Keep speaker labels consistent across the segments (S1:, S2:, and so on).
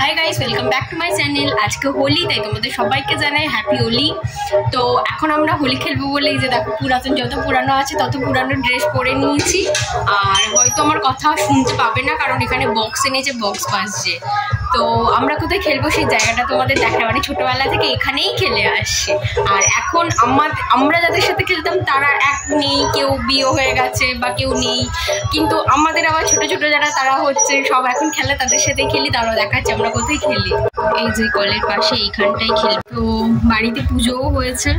S1: Hi guys, welcome back to my channel. আজকে হোলি, তাই তোমাদের সবাইকে জানাই হ্যাপি হোলি। তো এখন আমরা হোলি খেলবো বলে এই যে দেখো পুরাতন যত পুরানো আছে তত পুরানো ড্রেস পরে নিয়েছি। আর হয়তো আমার কথা শুনতে পাবে না কারণ এখানে বক্স এনেছে, বক্স বাজছে। তো আমরা কোথায় খেলবো সেই জায়গাটা তোমাদের দেখা, মানে ছোটোবেলা থেকে এখানেই খেলে আসছি। আর এখন আমরা যাদের সাথে খেলতাম তারা এক নেই, কেউ বিয়ে হয়ে গেছে বা কেউ নেই, কিন্তু আমাদের আবার ছোট ছোট যারা তারা হচ্ছে সব এখন খেলে, তাদের সাথে খেলি, তারাও দেখাচ্ছে আমরা কোথায় খেলি। এই যে কলের পাশে এইখানটাই খেলি। তো বাড়িতে পুজোও হয়েছে,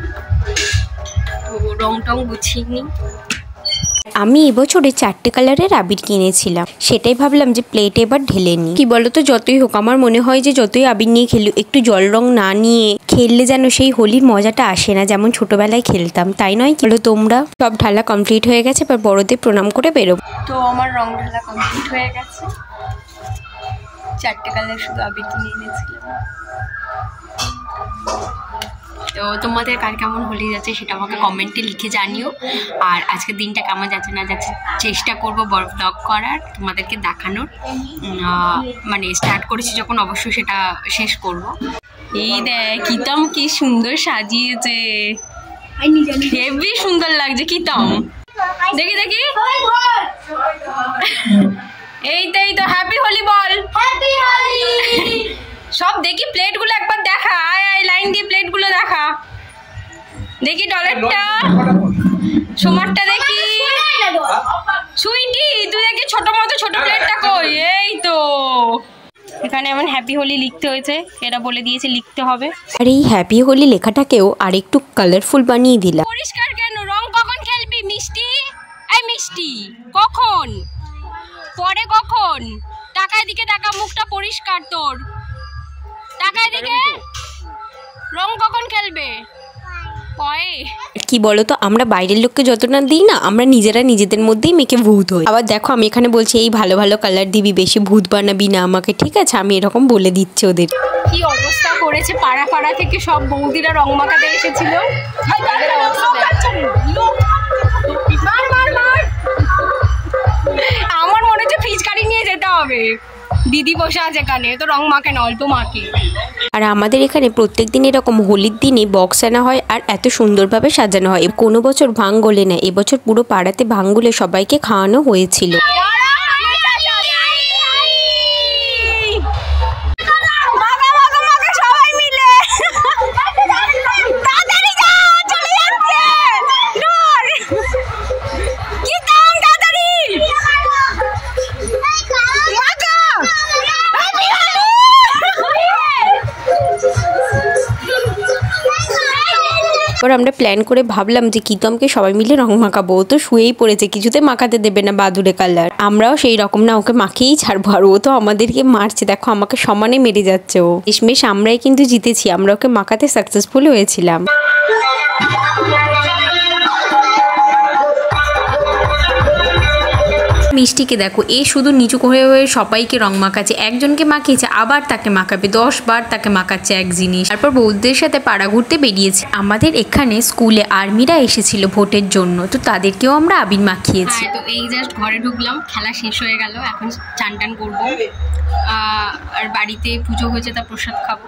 S1: তো রং টং গুছিয়ে নিই।
S2: আমি এবছরে 4টে কালারের আবির কিনেছিলাম, সেটাই ভাবলাম যে প্লেটে এবার ঢেলে নিই। কি বলতো, যতই হোক আমার মনে হয় যে যতই আবির নিয়ে খেলি, একটু জল রং না নিয়ে খেললে যেন সেই হোলির মজাটা আসে না, যেমন ছোটবেলায় খেলতাম। তাই নয় কি বলো তোমরা? সব ঢালা কমপ্লিট হয়ে গেছে, এবার বড়দের প্রণাম করে বেরোবো।
S1: তো আমার রং ঢালা কমপ্লিট হয়ে গেছে, 4টে কালার শুধু আবির কিনে এনেছিলাম। তো তোমাদের কার কেমন হোলি যাচ্ছে সেটা আমাকে কমেন্টে লিখে জানিও। আর আজকের দিনটা কেমন যাচ্ছে না যাচ্ছে চেষ্টা করবো বড় ব্লগ করার, তোমাদেরকে দেখানোর। মানে স্টার্ট করেছি যখন অবশ্যই সেটা শেষ করব। এই দেখ কিতম কি সুন্দর সাজিয়েছে, হেভি সুন্দর লাগছে কিতম। দেখি দেখি, এই তো হ্যাপি হোলি বল। সব দেখি প্লেটগুলো একবার দেখা, আয় লাইন দিয়ে প্লেটগুলো দেখা, দেখি ডলারটা সোমারটা দেখি। সুইটি তুই দেখি ছোট মতো ছোট প্লেটটা কই? এই তো এখানে এমন হ্যাপি হোলি লিখতে হয়েছে, এরা বলে দিয়েছে লিখতে হবে।
S2: আর এই হ্যাপি হোলি লেখাটাকেও আর একটু কালারফুল বানিয়ে দিলাম।
S1: পরিষ্কার কেন? রং কখন খেলবি মিষ্টি? এই মিষ্টি কখন? পরে কখন? টাকায় দিকে টাকা, মুখটা পরিষ্কার তোর, টাকায় দিকে। রং কখন খেলবে?
S2: কি বলতো, আমরা বাইরের লোককে যত না দিই না, আমরা নিজেরা নিজেদের মধ্যেই মেখে ভূত হই। আবার দেখো আমি এখানে বলছি এই ভালো ভালো কালার দিবি, বেশি ভূত বানাবি না আমাকে, ঠিক আছে? আমি এরকম বলে দিচ্ছি ওদের।
S1: কি অবস্থা করেছে, পাড়া পাড়া থেকে সব বৌদিরা রং মাখাতে এসেছিল। আমার মনে হচ্ছে ফিচকারি নিয়ে যেতে হবে, দিদি বসে আছে এখানে, তো রং মাখে না, অল্প মাখে।
S2: আর আমাদের এখানে প্রত্যেকদিন এরকম হোলির দিনে বক্স আনা হয় আর এত সুন্দরভাবে সাজানো হয়। কোনো বছর ভাঙ গলে না, এবছর পুরো পাড়াতে ভাঙ গলে সবাইকে খাওয়ানো হয়েছিল। এবার আমরা প্ল্যান করে ভাবলাম যে কিতমকে সবাই মিলে রং মাখাবো। ও তো শুয়েই পড়েছে, কিছুতে মাখাতে দেবে না বাদুড়ে কালার। আমরাও সেই রকম না, ওকে মাখিয়েই ছাড়বো। আর ও তো আমাদেরকে মারছে, দেখো আমাকে সমানে মেরে যাচ্ছে ও। শেষমেশ আমরাই কিন্তু জিতেছি, আমরা ওকে মাখাতে সাকসেসফুল হয়েছিলাম। মিষ্টিকে দেখো, এ শুধু নিচু হয়ে হয়ে সবাইকে রং মাখাচ্ছে। একজনকে মাখিয়েছে, আবার তাকে মাখাবে, 10 বার তাকে মাখাচ্ছে এক জিনিস। তারপর বৌদিদের সাথে পাড়া ঘুরতে বেরিয়েছে। আমাদের এখানে স্কুলে আর্মিরা এসেছিল ভোটের জন্য, তো তাদেরকেও আমরা আবির মাখিয়েছি।
S1: তো এই জাস্ট ঘরে ঢুকলাম, খেলা শেষ হয়ে গেল, এখন চান টান করবো। আর বাড়িতে পুজো হয়েছে, তা প্রসাদ খাবো।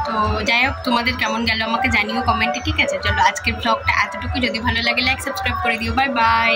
S1: তো যাই হোক, তোমাদের কেমন গেল আমাকে জানিও কমেন্টে, ঠিক আছে? চলো আজকের ব্লগটা এতটুকু। যদি ভালো লাগে লাইক সাবস্ক্রাইব করে দিও। Bye bye.